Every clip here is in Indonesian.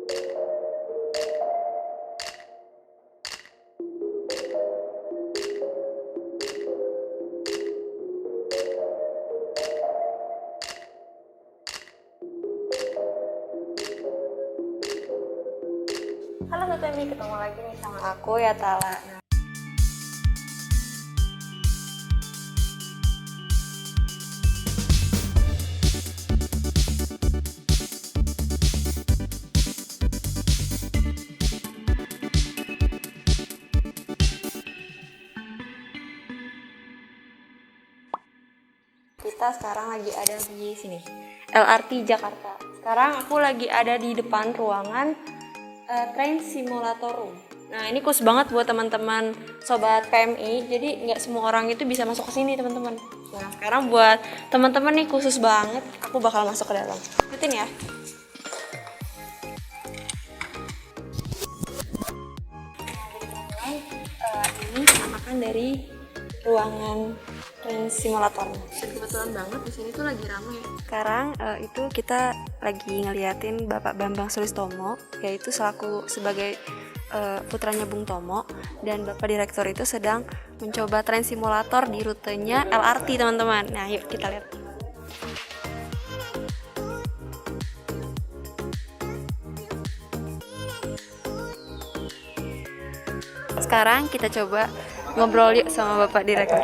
Halo Temi, ketemu lagi nih sama aku ya Tala. Kita sekarang lagi ada di sini, LRT Jakarta. Sekarang aku lagi ada di depan ruangan Train Simulator Room. Nah, ini khusus banget buat teman-teman sobat PMI. Jadi nggak semua orang itu bisa masuk ke sini, teman-teman. Nah, sekarang buat teman-teman nih khusus banget, aku bakal masuk ke dalam. Ikutin ya. Ini penampakan dari ruangan Train Simulator. Dan kebetulan banget di sini tuh lagi ramai. Sekarang itu kita lagi ngeliatin Bapak Bambang Sulistomo, yaitu selaku sebagai putranya Bung Tomo, dan Bapak Direktur itu sedang mencoba Train Simulator di rutenya LRT, teman-teman. Nah, yuk kita lihat. Sekarang kita coba ngobrol yuk sama Bapak Direktur.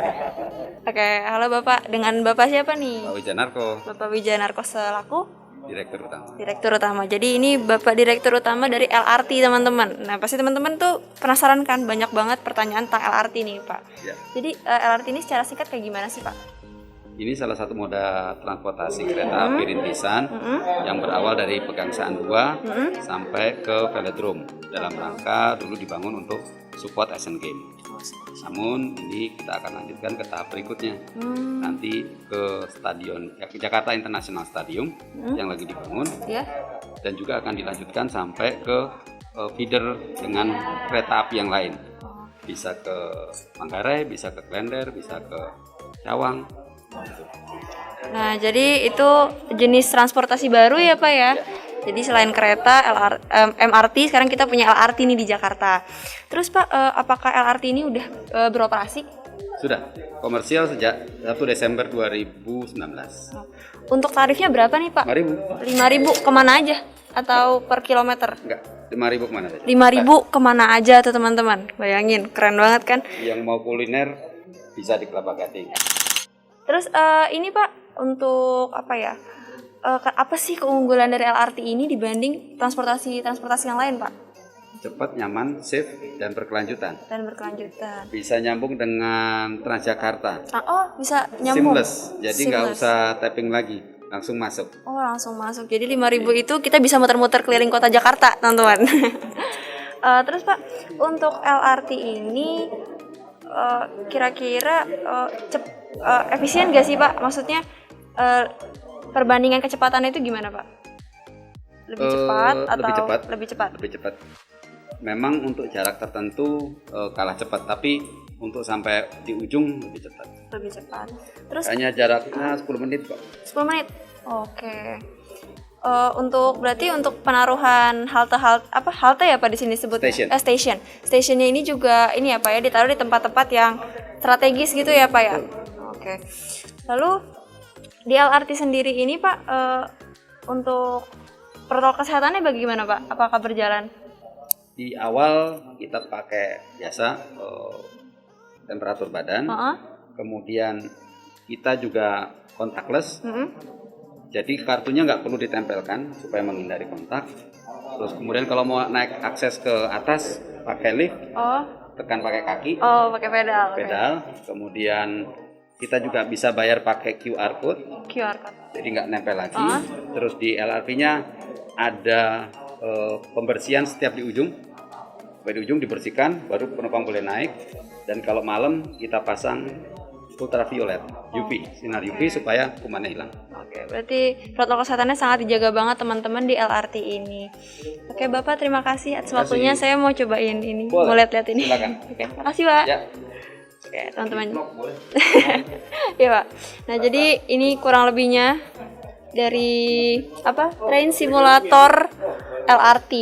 Oke, halo Bapak. Dengan Bapak siapa nih? Pak Wijanarko. Bapak Wijanarko selaku Direktur utama. Direktur utama. Jadi ini Bapak Direktur utama dari LRT, teman-teman. Nah, pasti teman-teman tuh penasaran kan, banyak banget pertanyaan tentang LRT nih, Pak. Ya. Jadi LRT ini secara singkat kayak gimana sih, Pak? Ini salah satu moda transportasi kereta api rintisan yang berawal dari Pegangsaan 2 sampai ke Velodrome dalam rangka dulu dibangun untuk support Asian Games. Namun ini kita akan lanjutkan ke tahap berikutnya, nanti ke stadion Jakarta International Stadium yang lagi dibangun, dan juga akan dilanjutkan sampai ke feeder dengan kereta api yang lain, bisa ke Manggarai, bisa ke Klender, bisa ke Cawang. Nah, jadi itu jenis transportasi baru ya Pak ya? Jadi selain kereta, MRT, sekarang kita punya LRT nih di Jakarta. Terus Pak, apakah LRT ini udah beroperasi? Sudah, komersial sejak 1 Desember 2019. Untuk tarifnya berapa nih Pak? 5.000. 5.000 kemana aja? Atau per kilometer? Enggak, 5.000 kemana saja? 5.000 kemana aja tuh teman-teman? Bayangin, keren banget kan? Yang mau kuliner bisa di Kelapa Gading. Terus ini Pak, untuk apa ya? Apa sih keunggulan dari LRT ini dibanding transportasi yang lain, Pak? Cepat, nyaman, safe, dan berkelanjutan. Bisa nyambung dengan Transjakarta. Oh, bisa nyambung. Seamless, jadi nggak usah tapping lagi, langsung masuk. Oh, langsung masuk. Jadi 5.000 itu kita bisa muter-muter keliling kota Jakarta, teman-teman. Terus Pak, untuk LRT ini kira-kira efisien gak sih Pak? Maksudnya perbandingan kecepatannya itu gimana Pak? Lebih cepat atau lebih cepat? Lebih cepat. Memang untuk jarak tertentu kalah cepat, tapi untuk sampai di ujung lebih cepat. Lebih cepat. Terus hanya jaraknya 10 menit Pak. 10 menit. Oke. Berarti untuk penaruhan halte ya Pak di sini sebutnya? Station. Stationnya ini juga ini ya Pak ya, ditaruh di tempat-tempat yang strategis gitu ya Pak ya. Oke. Lalu di LRT sendiri ini Pak, untuk protokol kesehatannya bagaimana Pak? Apakah berjalan? Di awal kita pakai biasa temperatur badan, kemudian kita juga contactless, jadi kartunya nggak perlu ditempelkan supaya menghindari kontak. Terus kemudian kalau mau naik akses ke atas pakai lift, tekan pakai kaki, pakai pedal. Kemudian kita juga bisa bayar pakai QR code. Jadi nggak nempel lagi. Terus di LRT-nya ada pembersihan setiap di ujung. Sampai di ujung dibersihkan, baru penumpang boleh naik. Dan kalau malam kita pasang ultraviolet, UV, sinar UV supaya kumannya hilang. Oke, berarti protokol kesehatannya sangat dijaga banget teman-teman di LRT ini. Oke, Bapak terima kasih atas waktunya. Saya mau cobain ini, mau lihat-lihat ini. Silakan. Oke, makasih Pak. Ya. Oke, teman-teman. Iya Pak. Nah, jadi ini kurang lebihnya dari apa? Train simulator LRT.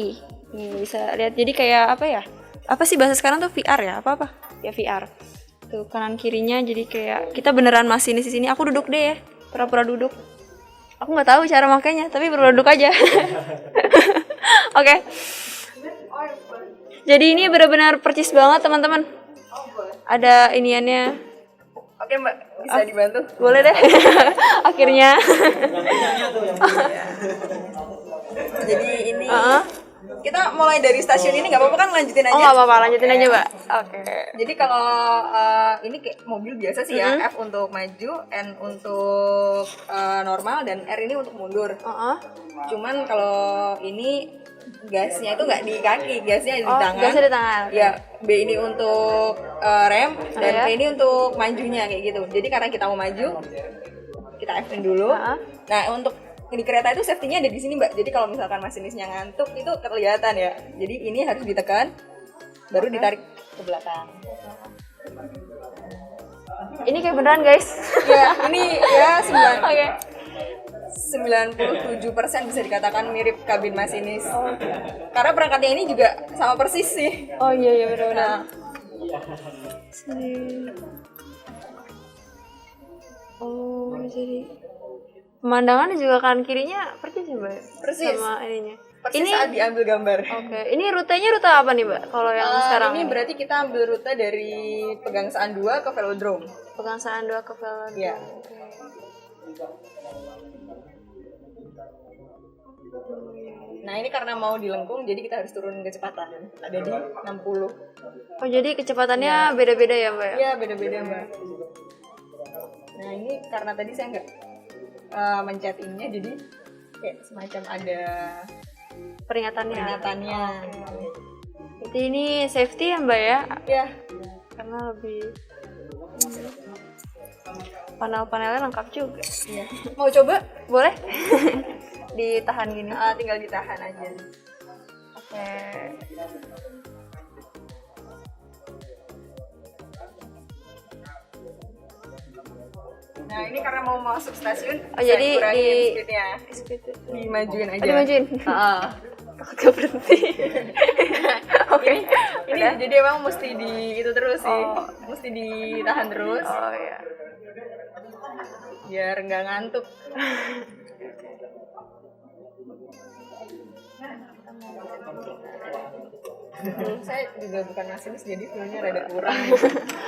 Nih bisa lihat. Jadi kayak apa ya? Apa sih bahasa sekarang tuh VR ya? Apa? Ya VR. Tuh kanan kirinya jadi kayak kita beneran masinis di sini. Aku duduk deh ya. Pura-pura duduk. Aku nggak tahu cara makainya, tapi pura duduk aja. Oke. Jadi ini benar-benar percis banget teman-teman. Ada iniannya. Oke Mbak, bisa dibantu? Boleh deh. Akhirnya. Jadi ini kita mulai dari stasiun ini nggak apa-apa kan, lanjutin aja? Oh nggak apa-apa, lanjutin aja Mbak. Oke. Jadi kalau ini kayak mobil biasa sih ya, F untuk maju, N untuk normal, dan R ini untuk mundur. Cuman kalau ini gasnya itu nggak di kaki, gasnya di tangan. Gasnya di tangan. Ya, B ini untuk rem, dan P ini untuk majunya kayak gitu. Jadi karena kita mau maju, kita F-in dulu. Nah, untuk di kereta itu safety-nya ada di sini Mbak. Jadi kalau misalkan masinisnya ngantuk itu kelihatan ya. Jadi ini harus ditekan, baru ditarik ke belakang. Ini kayak beneran guys. Ya, ini ya 97% Oke. bisa dikatakan mirip kabin masinis. Karena perangkatnya ini juga sama persis sih. Oh iya benar-benar. Nah, Sini. Oh jadi pemandangan juga kanan kirinya persis ya Mbak? Persis. Sama ininya. persis Ini saat diambil gambar. Oke. Ini rutenya rute apa nih Mbak? Kalau yang sekarang Ini berarti kita ambil rute dari Pegangsaan 2 ke Velodrome. Pegangsaan 2 ke Velodrome. Iya. Nah ini karena mau dilengkung, jadi kita harus turun kecepatan. Ada di 60. Oh jadi kecepatannya beda-beda ya Mbak? Iya beda-beda Mbak. Nah ini karena tadi saya nggak mencet ininya, jadi kayak semacam ada Peringatannya. Jadi ini safety ya Mbak ya? Ya. Karena lebih panel-panelnya lengkap juga. Iya. Mau coba? Boleh? Ditahan gini. Tinggal ditahan aja. Oke. Nah ini karena mau masuk stasiun, Oh jadi speednya. Dimajuin aja. dimajuin. Takut gak berhenti. Oke. Ini jadi emang mesti di itu terus sih, mesti ditahan terus. Oh iya. Biar nggak ngantuk. Saya juga bukan masinis jadi feelnya rada kurang.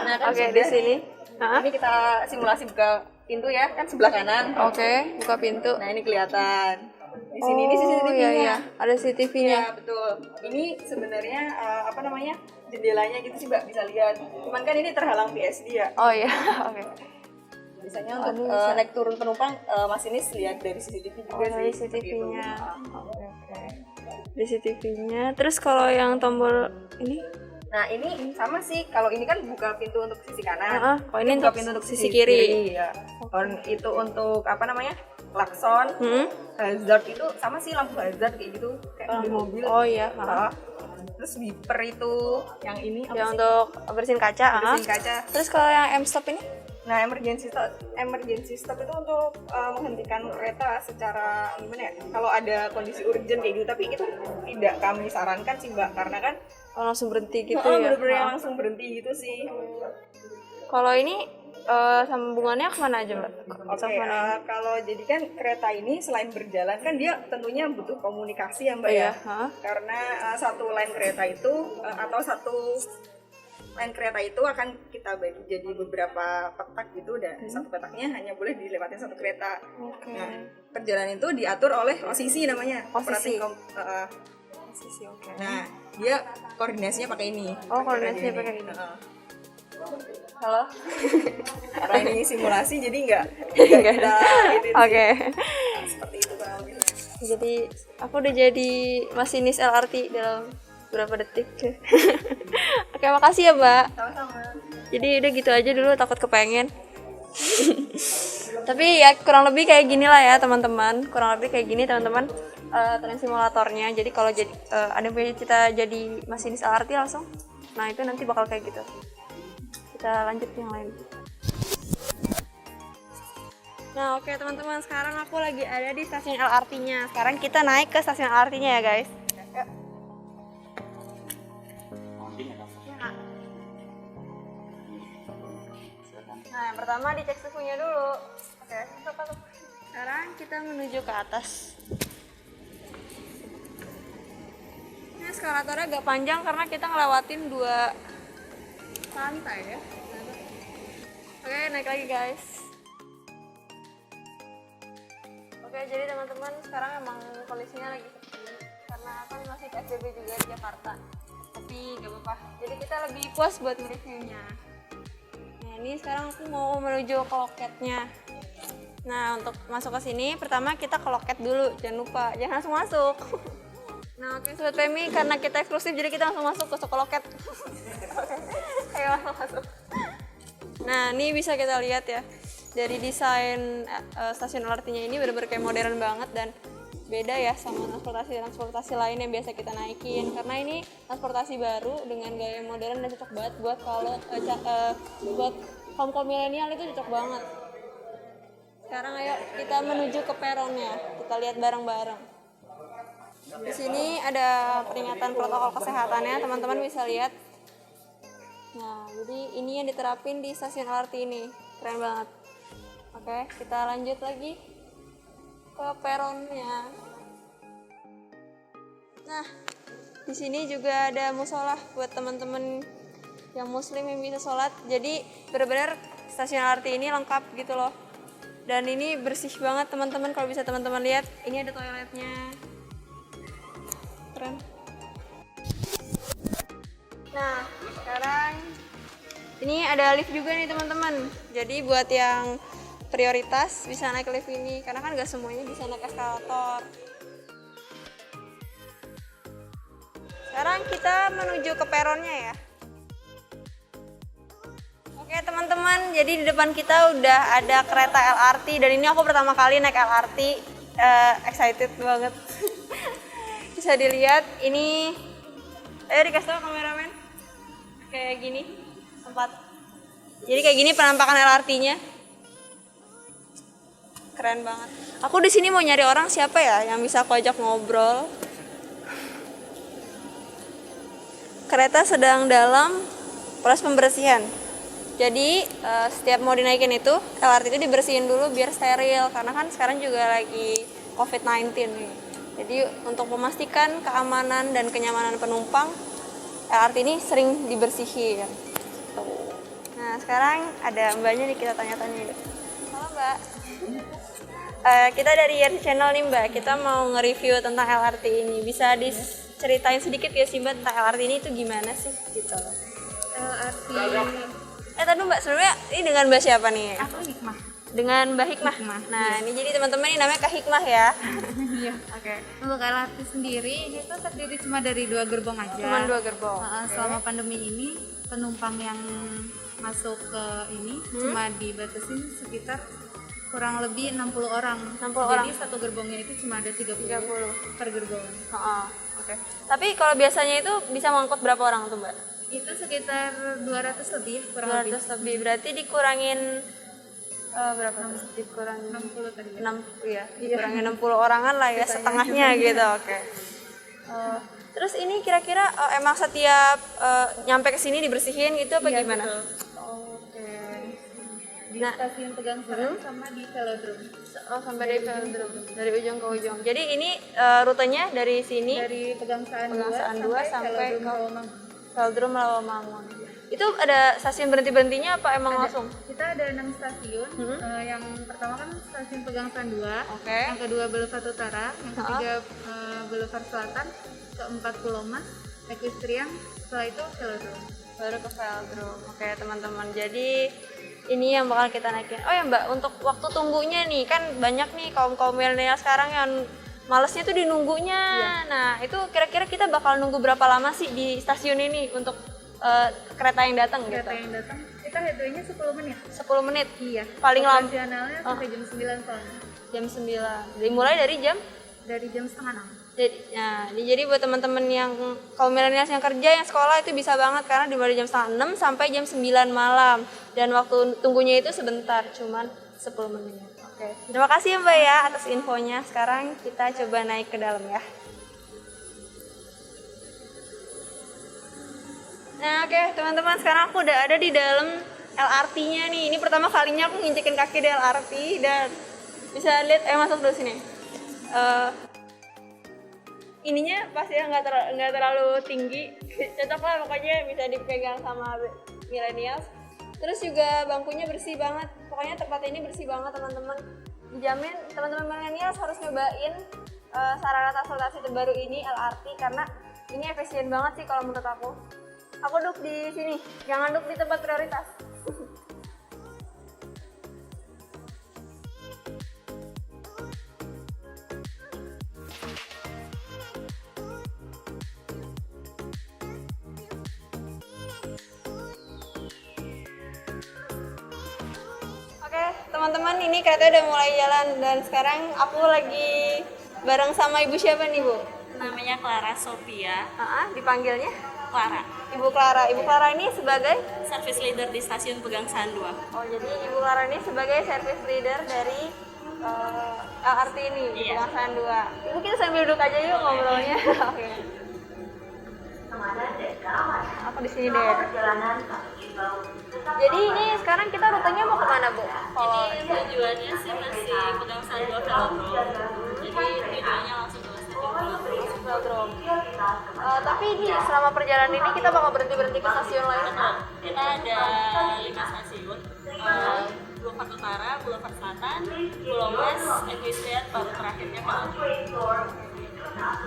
Nah kan Oke, sudah di sini. Ini kita simulasi buka pintu ya, kan sebelah kanan. Oke, buka pintu. Nah ini kelihatan. Di sini ini CCTV-nya. Iya. Ada CCTV-nya. Iya betul. Ini sebenarnya jendelanya gitu sih Mbak, bisa lihat. Cuman kan ini terhalang PSD ya. Oh iya. Oke. Biasanya untuk naik turun penumpang masinis lihat dari CCTV juga Dari sih. CCTV-nya. Oke. Di CCTV-nya. Terus kalau yang tombol ini? Nah ini sama sih. Kalau ini kan buka pintu untuk sisi kanan. Kalau ini buka untuk pintu untuk sisi kiri. Ya. Kalau itu untuk klakson, hazard itu sama sih, lampu hazard kayak gitu kayak di mobil. Oh iya. Terus wiper itu yang ini apa Yang sih? untuk bersihin kaca. Bersihin kaca. Terus kalau yang M-stop ini? Nah, emergency stop itu untuk menghentikan kereta secara gimana ya? Kalau ada kondisi urgent kayak gitu, tapi itu tidak kami sarankan sih Mbak, karena kan Langsung berhenti gitu ya? bener-bener langsung berhenti gitu sih. Kalau ini sambungannya kemana aja Mbak? Oke, kalau jadi kan kereta ini selain berjalan kan dia tentunya butuh komunikasi ya Mbak ya. Karena satu line kereta itu atau satu line kereta itu akan kita bagi jadi beberapa petak gitu, dan satu petaknya hanya boleh dilewatin satu kereta. Nah, perjalanan itu diatur oleh OCC namanya. OCC. OCC, oke. Nah, dia koordinasinya pakai ini. Oh, koordinasinya pakai ini. Halo. Karena ini simulasi jadi nggak ada Oke. seperti itu Bang. Jadi aku udah jadi masinis LRT dalam berapa detik. Oke, makasih ya Mbak. Sama-sama. Jadi udah gitu aja dulu, takut kepengen. Tapi ya kurang lebih kayak gini lah ya teman-teman. Kurang lebih kayak gini teman-teman. Train simulatornya. Jadi kalau jadi ada yang punya cita jadi masinis LRT langsung, nah itu nanti bakal kayak gitu. Kita lanjut yang lain. Nah oke teman-teman, sekarang aku lagi ada di stasiun LRT-nya. Sekarang kita naik ke stasiun LRT-nya ya guys. Yuk. Nah yang pertama dicek suhunya dulu. Oke, sekarang kita menuju ke atas. Ini eskalatornya agak panjang karena kita ngelewatin 2 lantai ya. Oke, naik lagi guys. Oke, jadi teman-teman sekarang emang kondisinya lagi sepi karena kan masih PSBB juga di Jakarta. Tapi gak apa-apa. Jadi kita lebih puas buat nge-reviewnya. Nah, ini sekarang aku mau menuju ke loketnya. Nah, untuk masuk ke sini pertama kita ke loket dulu. Jangan lupa, jangan langsung masuk. Nah, oke Sobat Femi, karena kita eksklusif jadi kita langsung masuk ke loket. Ayo langsung masuk. Nah, ini bisa kita lihat ya. Dari desain stasiun LRT-nya ini benar-benar kayak modern banget dan beda ya sama transportasi lain yang biasa kita naikin. Karena ini transportasi baru dengan gaya modern dan cocok banget buat kalau buat kaum milenial itu cocok banget. Sekarang ayo kita menuju ke peronnya. Kita lihat bareng-bareng. Di sini ada peringatan protokol kesehatannya, teman-teman bisa lihat. Nah, jadi ini yang diterapin di stasiun LRT ini. Keren banget. Oke, kita lanjut lagi ke peronnya. Nah, di sini juga ada musola buat teman-teman yang muslim yang bisa sholat. Jadi benar-benar stasiun LRT ini lengkap gitu loh. Dan ini bersih banget teman-teman, kalau bisa teman-teman lihat. Ini ada toiletnya. Keren. Nah, sekarang ini ada lift juga nih teman-teman. Jadi buat yang prioritas bisa naik lift ini karena kan gak semuanya bisa naik eskalator. Sekarang kita menuju ke peronnya ya. Oke teman-teman, jadi di depan kita udah ada kereta LRT dan ini aku pertama kali naik LRT. Excited banget. Bisa dilihat ini, ayo dikasih tau kameramen, kayak gini tempat. Jadi kayak gini penampakan LRT-nya. Keren banget. Aku di sini mau nyari orang siapa ya yang bisa aku ajak ngobrol. Kereta sedang dalam proses pembersihan. Jadi setiap mau dinaikin itu LRT itu dibersihin dulu biar steril karena kan sekarang juga lagi COVID-19 nih. Jadi untuk memastikan keamanan dan kenyamanan penumpang, LRT ini sering dibersihin. Nah sekarang ada mbaknya nih, kita tanya-tanya. Halo mbak. Kita dari YRC Channel nih mbak, kita mau nge-review tentang LRT ini. Bisa diceritain sedikit ya sih mbak tentang LRT ini itu gimana sih gitu? LRT. Tadi mbak sebelumnya ini dengan mbak siapa nih? Aku Hikmah. Dengan Mbak Hikmah. Nah ini jadi teman-teman ini namanya Kak Hikmah ya. Iya. Oke. Untuk LRT sendiri itu terdiri cuma dari 2 gerbong aja. Cuma 2 gerbong. Selama pandemi ini penumpang yang masuk ke ini cuma dibatasin sekitar kurang lebih 60 orang. 60 orang. Jadi satu gerbongnya itu cuma ada 30 per gerbong. Oke. Tapi kalau biasanya itu bisa mengangkut berapa orang tuh mbak? Itu sekitar 200 lebih kurang 200 lebih. Berarti dikurangin berapa? Dikurangin 60 tadi. 6 ya. Dikurangin 60 orangan lah ya, setengahnya gitu. Oke. Terus ini kira-kira emang setiap nyampe ke sini dibersihin gitu apa gimana? Betul. Oke. Di stasiun Pegangsaan sama di Velodrome. Oh, sampai dari Velodrome, dari ujung ke ujung. Jadi ini rutenya dari sini Dari Pegangsaan 2 sampai ke Rawamangun. Velodrome Rawamangun. Itu ada stasiun berhenti-berhentinya apa emang langsung? Kita ada 6 stasiun. Yang pertama kan stasiun Pegangsaan 2, Oke. yang kedua Boulevard Utara, yang ketiga Boulevard Selatan, keempat Pulau Mas, Equestrian, setelah itu Velodrome. Baru ke Velodrome. Oke teman-teman, jadi ini yang bakal kita naikin. Oh ya mbak, untuk waktu tunggunya nih, kan banyak nih kaum milenial sekarang yang malesnya tuh di nunggunya. Nah itu kira-kira kita bakal nunggu berapa lama sih di stasiun ini untuk kereta yang datang Kereta gitu? yang datang, kita headway-nya 10 menit. 10 menit? Iya. Paling lama? Operasionalnya sampai jam 9 soalnya. Jam 9. Dimulai dari jam? Dari jam setengah 6. Jadi buat teman-teman yang kaum milenial yang kerja, yang sekolah itu bisa banget karena dimulai jam setengah 6 sampai jam 9 malam. Dan waktu tunggunya itu sebentar, cuman 10 menit. Oke, terima kasih ya Mbak ya atas infonya. Sekarang kita coba naik ke dalam ya. Nah oke teman-teman, sekarang aku udah ada di dalam LRT-nya nih. Ini pertama kalinya aku nginjekin kaki di LRT dan bisa lihat, masuk dulu sini. Ininya pas ya nggak terlalu tinggi, cocok lah pokoknya bisa dipegang sama milenial. Terus juga bangkunya bersih banget, pokoknya tempat ini bersih banget teman-teman. Dijamin teman-teman milenial harus nyobain sarana transportasi terbaru ini LRT karena ini efisien banget sih kalau menurut aku. Aku duduk di sini, jangan duduk di tempat prioritas. Oke, teman-teman, ini kereta udah mulai jalan dan sekarang aku lagi bareng sama ibu siapa nih, Bu? Namanya Clara Sophia. Dipanggilnya Clara, Ibu Clara. Ibu Clara ini sebagai service leader di stasiun Pegangsaan 2. Oh, jadi Ibu Clara ini sebagai service leader dari LRT ini di Iya. Pegangsaan 2. Ibu kita sambil duduk aja yuk ngobrolnya. Oke. Aku di sini deh. Jadi ini sekarang kita rutenya mau kemana, Bu? Kalau Ini tujuannya sih masih Pegangsaan 2 Velodrome. Jadi tujuannya langsung ke stasiun Velodrome. Velodrome. Tapi ini selama perjalanan ini kita bakal berhenti ke stasiun lain. Kita ada 5 stasiun. Boulevard Utara, Boulevard Selatan, Pulau Mas, Equestrian, baru terakhirnya Velodrome.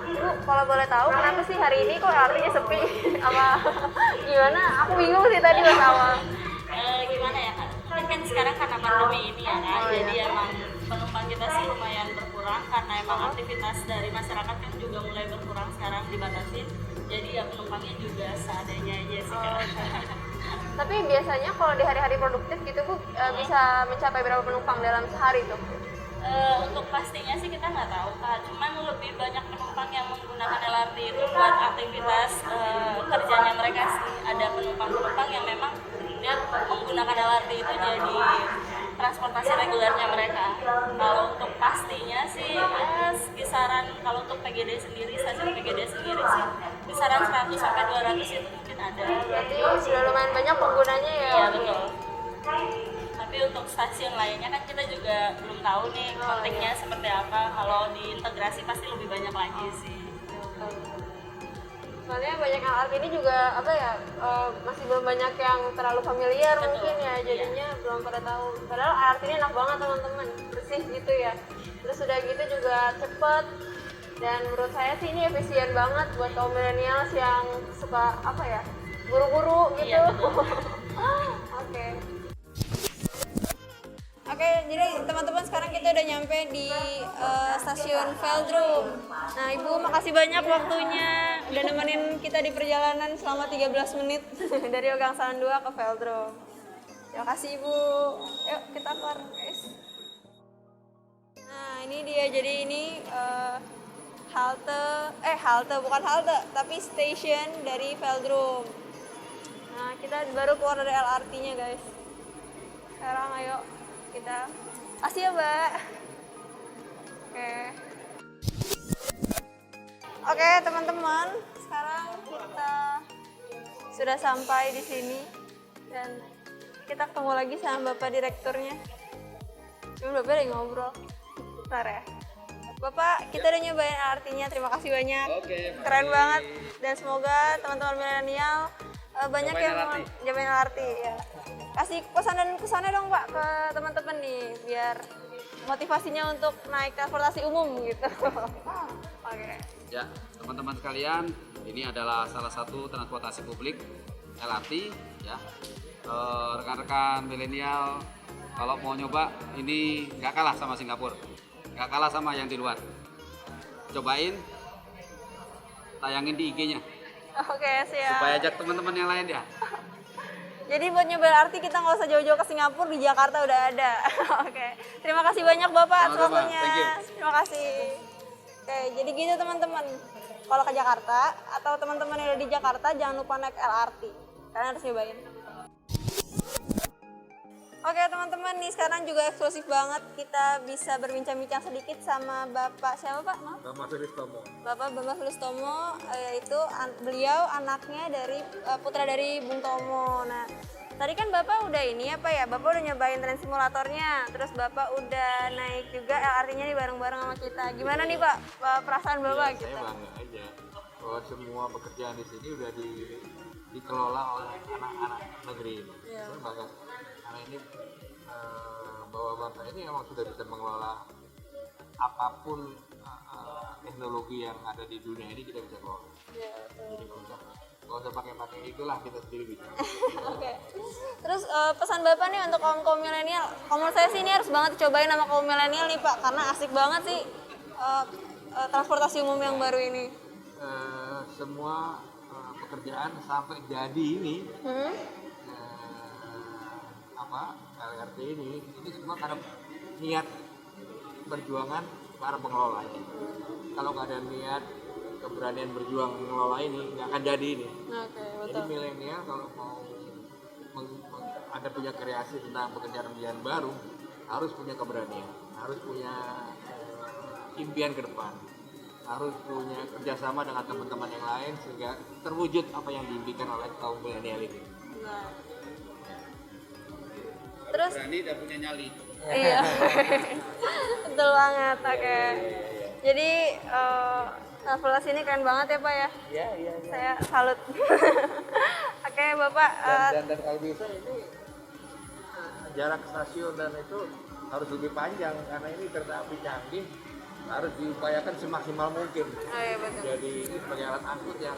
Bu, kalau boleh tahu kenapa sih hari ini kok LRT-nya sepi? Apa gimana? Aku bingung sih tadi pas awal. Gimana ya Kak? Kan sekarang karena pandemi ini ya kan, jadi emang penumpang kita sih lumayan berkurang karena emang aktivitas dari masyarakat kan juga mulai berkurang sekarang dibatasin. Jadi ya penumpangnya juga seadanya aja sih Kak. Tapi biasanya kalau di hari-hari produktif gitu Bu bisa mencapai berapa penumpang dalam sehari tuh? Untuk pastinya sih kita nggak tahu Kak, cuman lebih banyak penumpang yang menggunakan LRT itu buat aktivitas kerjanya mereka sih. Ada penumpang-penumpang yang memang dia menggunakan LRT itu jadi transportasi regulernya mereka. Kalau untuk pastinya sih kisaran, kalau untuk PGD sendiri, stasiun PGD sendiri sih kisaran 100 sampai 200 itu mungkin ada. Berarti sudah lumayan banyak penggunanya ya? Iya betul. Tapi untuk stasiun lainnya kan kita juga belum tahu nih konteknya seperti apa. Kalau diintegrasi pasti lebih banyak lagi sih. Soalnya banyak LRT ini juga apa ya masih belum banyak yang terlalu familiar. Betul. Mungkin ya jadinya belum pada tahu. Padahal LRT ini enak banget teman-teman, bersih gitu ya. Terus udah gitu juga cepet dan menurut saya sih ini efisien banget buat kaum milenials yang suka apa ya buru-buru gitu. Iya, betul. Oke. Oke, jadi teman-teman sekarang kita udah nyampe di stasiun Velodrome. Nah, Ibu makasih banyak waktunya udah nemenin kita di perjalanan selama 13 menit dari Pegangsaan 2 ke Velodrome. Terima kasih Ibu. Yuk kita keluar guys. Nah, ini dia. Jadi ini halte bukan halte, tapi station dari Velodrome. Nah, kita baru keluar dari LRT-nya guys. Sekarang ayo kita kasih ya Mbak. Oke teman-teman, sekarang kita sudah sampai di sini dan kita ketemu lagi sama Bapak Direkturnya. Cuma Bapak lagi ngobrol. Bentar ya. Bapak, kita udah nyobain LRT-nya. Terima kasih banyak. Oke, Keren banget dan semoga teman-teman milenial banyak Cobain yang LRT. nyobain LRT ya. Kasih pesan dan kesannya dong Pak ke teman-teman nih biar motivasinya untuk naik transportasi umum gitu. Oke. Ya, teman-teman sekalian, ini adalah salah satu transportasi publik LRT ya. Rekan-rekan milenial kalau mau nyoba ini nggak kalah sama Singapura, nggak kalah sama yang di luar. Cobain, tayangin di IG-nya Oke, siap. supaya ajak teman-teman yang lain ya. Jadi buat nyoba LRT kita nggak usah jauh-jauh ke Singapura, di Jakarta udah ada. Oke. Terima kasih banyak Bapak atas Sama-sama. waktunya. Thank you. Terima kasih. Oke, jadi gitu teman-teman. Kalau ke Jakarta atau teman-teman yang ada di Jakarta jangan lupa naik LRT. Kalian harus nyobain. Oke teman-teman, nih sekarang juga eksklusif banget kita bisa berbincang-bincang sedikit sama Bapak siapa Pak? Maaf? Bambang Sulistomo. Bapak Bambang Sulistomo, yaitu beliau anaknya dari putra dari Bung Tomo. Nah, tadi kan Bapak udah ini apa ya? Bapak udah nyobain tren simulatornya, terus Bapak udah naik juga LRT-nya nih bareng-bareng sama kita. Gimana nih Pak perasaan Bapak gitu? Saya bangga aja bahwa semua pekerjaan di sini udah dikelola oleh anak-anak negeri ini. Saya bangga karena ini bahwa bangsa ini memang sudah bisa mengelola apapun teknologi yang ada di dunia ini kita bisa kelola. Jadi nggak usah pakai itulah, kita sendiri bisa. Oke. Terus pesan Bapak nih untuk kaum milenial. Menurut saya sih ini harus banget dicobain sama kaum milenial nih Pak, karena asik banget sih transportasi umum yang baru ini. Semua pekerjaan sampai jadi ini LRT ini semua karena niat perjuangan para pengelolanya. Kalau nggak ada niat keberanian berjuang mengelola ini, nggak akan jadi ini. Oke, betul. Jadi milenial kalau mau ada punya kreasi tentang pekerjaan baru, harus punya keberanian, harus punya impian ke depan, harus punya kerjasama dengan teman-teman yang lain sehingga terwujud apa yang diimpikan oleh kaum milenial ini. Nah. Terus Berani dan punya nyali. iya. Betul banget. Oke. Jadi transportasi ini keren banget ya Pak ya? Iya. Saya salut. Oke Bapak. Dan kalau bisa ini jarak stasiun dan itu harus lebih panjang karena ini kereta api canggih, harus diupayakan semaksimal mungkin. Oh, iya, betul. Jadi ini sebagai alat angkut yang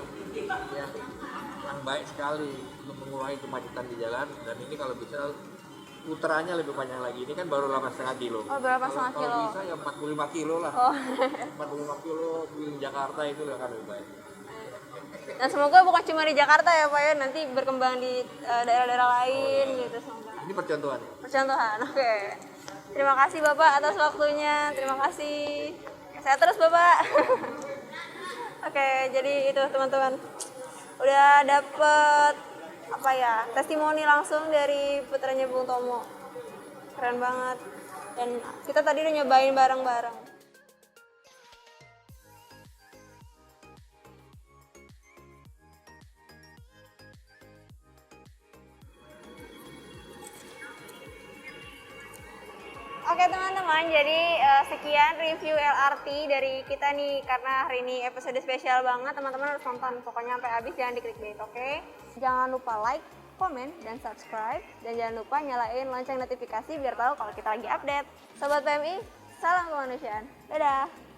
baik sekali untuk mengurangi kemacetan di jalan, dan ini kalau bisa puterannya lebih panjang lagi. Ini kan baru 8,5 kilo. Oh, berapa setengah kilo? Kalau bisa ya 45 kilo lah. Oh. 45 kilo di Jakarta itu akan lebih baik. Nah semoga bukan cuma di Jakarta ya Pak ya, nanti berkembang di daerah-daerah lain gitu semoga. Ini percontohan. Percontohan, oke. Terima kasih Bapak atas waktunya, terima kasih. Sehat terus Bapak. Oke, jadi itu teman-teman. Udah dapet apa ya, testimoni langsung dari putranya Bung Tomo. Keren banget. Dan kita tadi udah nyobain bareng-bareng. Oke teman-teman, jadi sekian review LRT dari kita nih, karena hari ini episode spesial banget, teman-teman harus nonton pokoknya sampai habis, jangan diklik oke? Jangan lupa like, komen, dan subscribe, dan jangan lupa nyalain lonceng notifikasi biar tahu kalau kita lagi update. Sobat PMI, salam kemanusiaan, dadah!